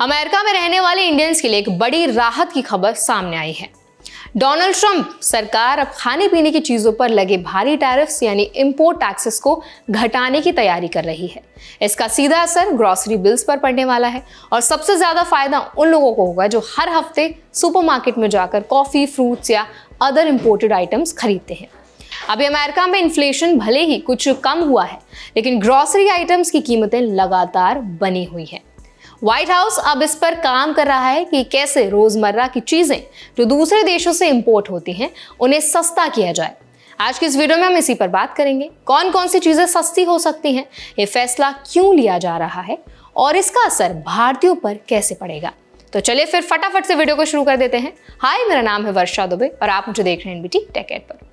America में रहने वाले इंडियंस के लिए एक बड़ी राहत की खबर सामने आई है। डोनाल्ड ट्रंप सरकार अब खाने पीने की चीजों पर लगे भारी टैरिफ्स यानी इंपोर्ट टैक्सेस को घटाने की तैयारी कर रही है। इसका सीधा असर ग्रोसरी बिल्स पर पड़ने वाला है और सबसे ज्यादा फायदा उन लोगों को होगा जो हर हफ्ते सुपरमार्केट में जाकर कॉफी, फ्रूट्स या अदर इंपोर्टेड आइटम्स खरीदते हैं। अभी अमेरिका में इन्फ्लेशन भले ही कुछ कम हुआ है, लेकिन ग्रोसरी आइटम्स की कीमतें लगातार बनी हुई हैं। व्हाइट हाउस अब इस पर काम कर रहा है कि कैसे रोजमर्रा की चीजें जो दूसरे देशों से इंपोर्ट होती हैं उन्हें सस्ता किया जाए। आज की इस वीडियो में हम इसी पर बात करेंगे। कौन कौन सी चीजें सस्ती हो सकती हैं, ये फैसला क्यों लिया जा रहा है और इसका असर भारतीयों पर कैसे पड़ेगा। तो चलिए फिर फटाफट से वीडियो को शुरू कर देते हैं। हाय, मेरा नाम है वर्षा दुबे और आप मुझे देख रहे हैं एनबीटी टेक एड पर।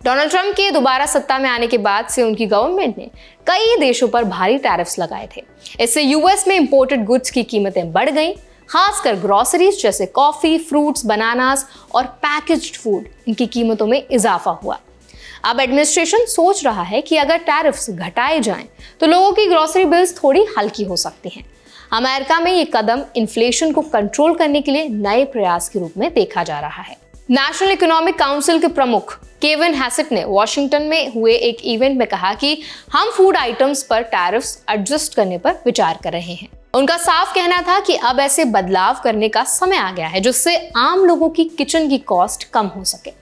डोनाल्ड ट्रंप के दोबारा सत्ता में आने के बाद से उनकी गवर्नमेंट ने कई देशों पर भारी टैरिफ्स लगाए थे। इससे यूएस में इंपोर्टेड गुड्स की कीमतें बढ़ गईं, खासकर ग्रोसरीज जैसे कॉफी, फ्रूट्स, बनानास और पैकेज्ड फूड, इनकी कीमतों में इजाफा हुआ। अब एडमिनिस्ट्रेशन सोच रहा है कि अगर टैरिफ्स घटाए जाएं तो लोगों की ग्रोसरी बिल्स थोड़ी हल्की हो सकती हैं। अमेरिका में ये कदम इन्फ्लेशन को कंट्रोल करने के लिए नए प्रयास के रूप में देखा जा रहा है। नेशनल इकोनॉमिक काउंसिल के प्रमुख केविन हैसेट ने वॉशिंगटन में हुए एक इवेंट में कहा कि हम फूड आइटम्स पर टैरिफ्स एडजस्ट करने पर विचार कर रहे हैं। उनका साफ कहना था कि अब ऐसे बदलाव करने का समय आ गया है जिससे आम लोगों की किचन की कॉस्ट कम हो सके।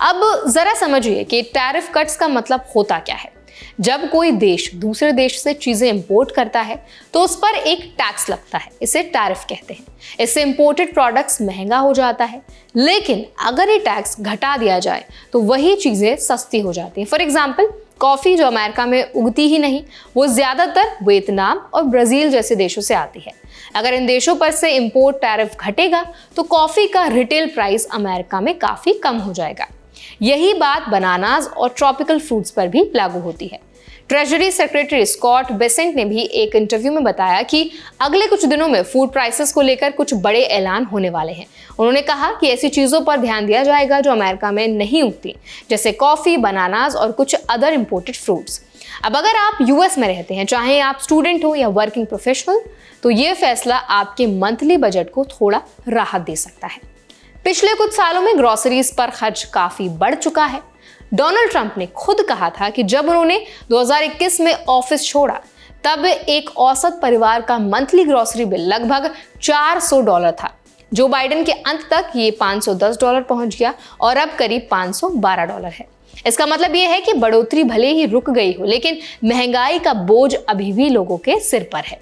अब जरा समझिए कि टैरिफ कट्स का मतलब होता क्या है। जब कोई देश दूसरे देश से चीजें इंपोर्ट करता है तो उस पर एक टैक्स लगता है, इसे टैरिफ कहते हैं। इससे इंपोर्टेड प्रोडक्ट्स महंगा हो जाता है, लेकिन अगर ये टैक्स घटा दिया जाए तो वही चीजें सस्ती हो जाती हैं। फॉर एग्जाम्पल, कॉफी जो अमेरिका में उगती ही नहीं, वो ज्यादातर वियतनाम और ब्राजील जैसे देशों से आती है। अगर इन देशों पर से इंपोर्ट टैरिफ घटेगा तो कॉफी का रिटेल प्राइस अमेरिका में काफी कम हो जाएगा। यही बात बनानास और ट्रॉपिकल फ्रूट्स पर भी लागू होती है। ट्रेजरी सेक्रेटरी स्कॉट बेसेंट ने भी एक इंटरव्यू में बताया कि अगले कुछ दिनों में फूड प्राइसेस को लेकर कुछ बड़े ऐलान होने वाले हैं। उन्होंने कहा कि ऐसी चीजों पर ध्यान दिया जाएगा जो अमेरिका में नहीं उगती, जैसे कॉफी, बनानास और कुछ अदर इंपोर्टेड फ्रूट्स। अब अगर आप यूएस में रहते हैं, चाहे आप स्टूडेंट हो या वर्किंग प्रोफेशनल, तो ये फैसला आपके मंथली बजट को थोड़ा राहत दे सकता है। पिछले कुछ सालों में ग्रोसरीज पर खर्च काफी बढ़ चुका है। डोनाल्ड ट्रंप ने खुद कहा था कि जब उन्होंने 2021 में ऑफिस छोड़ा तब एक औसत परिवार का मंथली ग्रोसरी बिल लगभग $400 था। जो बाइडेन के अंत तक ये $510 पहुंच गया और अब करीब $512 है। इसका मतलब ये है कि बढ़ोतरी भले ही रुक गई हो, लेकिन महंगाई का बोझ अभी भी लोगों के सिर पर है।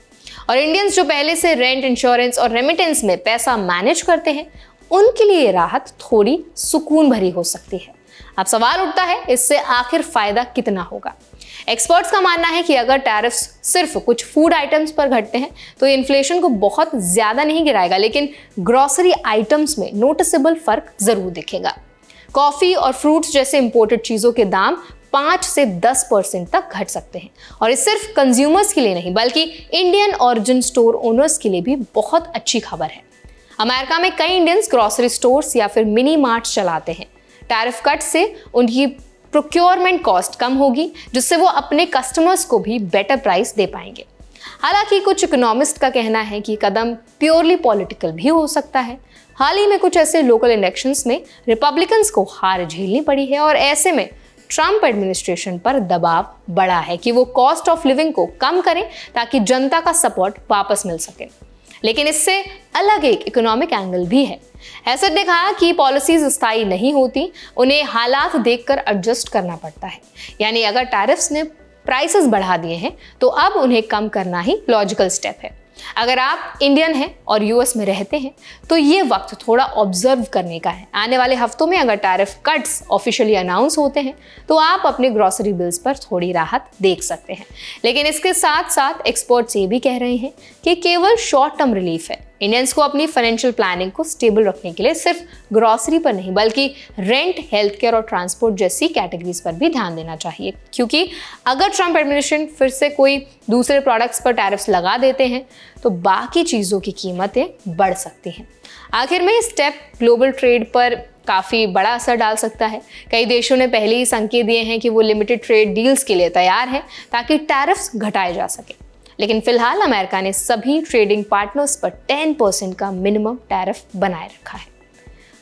और इंडियंस जो पहले से रेंट, इंश्योरेंस और रेमिटेंस में पैसा मैनेज करते हैं, उनके लिए राहत थोड़ी सुकून भरी हो सकती है। अब सवाल उठता है, इससे आखिर फायदा कितना होगा। एक्सपर्ट्स का मानना है कि अगर टैरिफ्स सिर्फ कुछ फूड आइटम्स पर घटते हैं तो ये इन्फ्लेशन को बहुत ज्यादा नहीं गिराएगा, लेकिन ग्रोसरी आइटम्स में नोटिसेबल फर्क जरूर दिखेगा। कॉफी और फ्रूट्स जैसे इंपोर्टेड चीजों के दाम 5 से 10% तक घट सकते हैं और ये सिर्फ कंज्यूमर्स के लिए नहीं बल्कि इंडियन ओरिजिन स्टोर ओनर्स के लिए भी बहुत अच्छी खबर है। अमेरिका में कई इंडियंस ग्रोसरी स्टोर्स या फिर मिनी मार्ट्स चलाते हैं। टैरिफ कट से उनकी प्रोक्योरमेंट कॉस्ट कम होगी, जिससे वो अपने कस्टमर्स को भी बेटर प्राइस दे पाएंगे। हालांकि कुछ इकोनॉमिस्ट का कहना है कि कदम प्योरली पॉलिटिकल भी हो सकता है। हाल ही में कुछ ऐसे लोकल इलेक्शंस में रिपब्लिकन्स को हार झेलनी पड़ी है और ऐसे में ट्रंप एडमिनिस्ट्रेशन पर दबाव बढ़ा है कि वो कॉस्ट ऑफ लिविंग को कम करें ताकि जनता का सपोर्ट वापस मिल सके। लेकिन इससे अलग एक इकोनॉमिक एंगल भी है। हैसेट ने कहा कि पॉलिसीज स्थायी नहीं होती, उन्हें हालात देखकर एडजस्ट करना पड़ता है। यानी अगर टैरिफ्स ने प्राइसेस बढ़ा दिए हैं तो अब उन्हें कम करना ही लॉजिकल स्टेप है। अगर आप इंडियन हैं और यूएस में रहते हैं तो ये वक्त थोड़ा ऑब्जर्व करने का है। आने वाले हफ्तों में अगर टैरिफ कट्स ऑफिशियली अनाउंस होते हैं तो आप अपने ग्रोसरी बिल्स पर थोड़ी राहत देख सकते हैं। लेकिन इसके साथ साथ एक्सपर्ट्स ये भी कह रहे हैं कि केवल शॉर्ट टर्म रिलीफ है। इंडियंस को अपनी फाइनेंशियल प्लानिंग को स्टेबल रखने के लिए सिर्फ ग्रोसरी पर नहीं बल्कि रेंट, हेल्थ केयर और ट्रांसपोर्ट जैसी कैटेगरीज पर भी ध्यान देना चाहिए, क्योंकि अगर ट्रंप एडमिनिस्ट्रेशन फिर से कोई दूसरे प्रोडक्ट्स पर टैरिफ्स लगा देते हैं तो बाकी चीज़ों की कीमतें बढ़ सकती हैं। आखिर में स्टेप ग्लोबल ट्रेड पर काफ़ी बड़ा असर डाल सकता है। कई देशों ने पहले ही संकेत दिए हैं कि वो लिमिटेड ट्रेड डील्स के लिए तैयार हैं ताकि टैरिफ्स घटाए जा सके। लेकिन फिलहाल अमेरिका ने सभी ट्रेडिंग पार्टनर्स पर 10% का मिनिमम टैरिफ बनाए रखा है।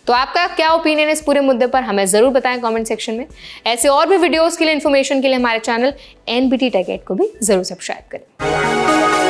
तो आपका क्या ओपिनियन है इस पूरे मुद्दे पर, हमें जरूर बताएं कमेंट सेक्शन में। ऐसे और भी वीडियोस के लिए, इन्फॉर्मेशन के लिए हमारे चैनल NBT Tech 8 को भी जरूर सब्सक्राइब करें।